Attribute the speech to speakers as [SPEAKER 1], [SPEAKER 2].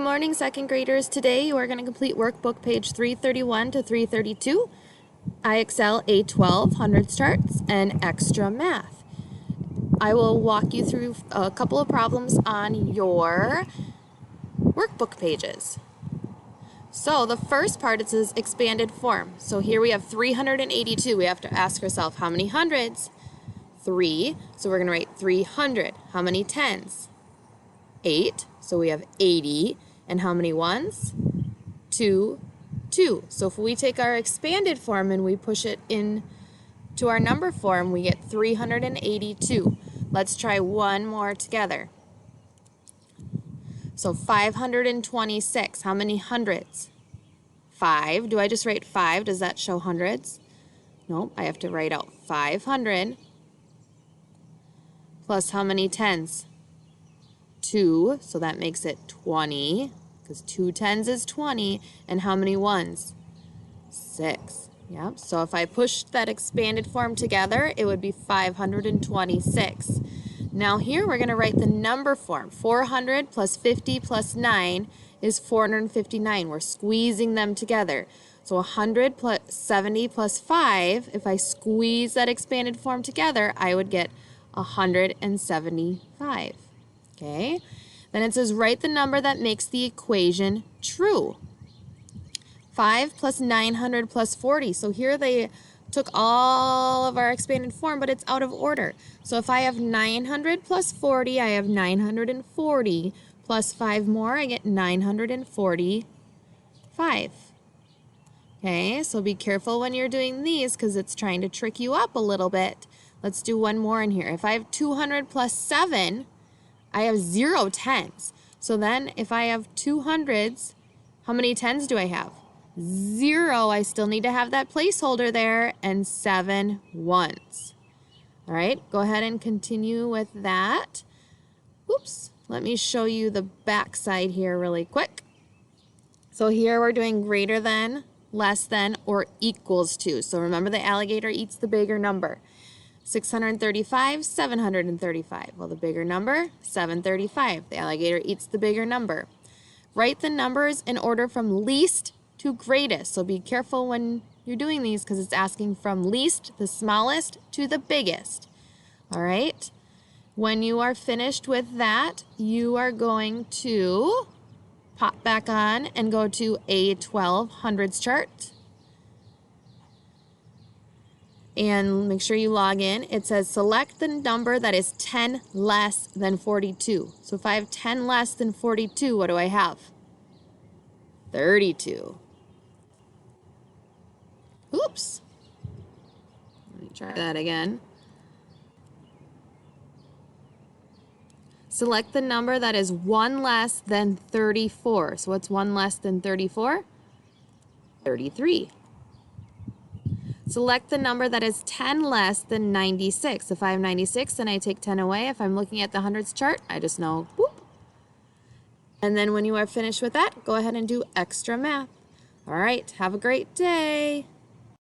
[SPEAKER 1] Good morning, second graders. Today you are going to complete workbook page 331 to 332, IXL A12, hundreds charts, and extra math. I will walk you through a couple of problems on your workbook pages. So the first part, it says expanded form. So here we have 382. We have to ask ourselves, how many hundreds? 3. So we're going to write 300. How many tens? 8. So we have 80. And how many ones? 2. So if we take our expanded form and we push it in to our number form, we get 382. Let's try one more together. So 526. How many hundreds? 5. Do I just write 5? Does that show hundreds? Nope, I have to write out 500 plus how many tens? 2, so that makes it 20, because 2 tens is 20, and how many ones? 6. Yep, so if I pushed that expanded form together, it would be 526. Now here we're going to write the number form. 400 plus 50 plus 9 is 459. We're squeezing them together. So 100 plus 70 plus 5, if I squeeze that expanded form together, I would get 175. Okay, then it says write the number that makes the equation true. 5 plus 900 plus 40. So here they took all of our expanded form, but it's out of order. So if I have 900 plus 40, I have 940 plus 5 more, I get 945. Okay, so be careful when you're doing these because it's trying to trick you up a little bit. Let's do one more in here. If I have 200 plus 7, I have 0 tens. So then if I have 2 hundreds, how many tens do I have? 0. I still need to have that placeholder there, and 7 ones. All right, go ahead and continue with that. Oops, let me show you the back side here really quick. So here we're doing greater than, less than, or equals to. So remember, the alligator eats the bigger number. 635, 735. Well, the bigger number, 735. The alligator eats the bigger number. Write the numbers in order from least to greatest. So be careful when you're doing these because it's asking from least, the smallest, to the biggest. All right? When you are finished with that, you are going to pop back on and go to A12 hundreds chart. And make sure you log in. It says select the number that is 10 less than 42. So if I have 10 less than 42, what do I have? 32. Oops. Let me try that again. Select the number that is 1 less than 34. So what's 1 less than 34? 33. Select the number that is 10 less than 96. If I have 96 and I take 10 away, if I'm looking at the hundreds chart, I just know, whoop. And then when you are finished with that, go ahead and do extra math. All right, have a great day.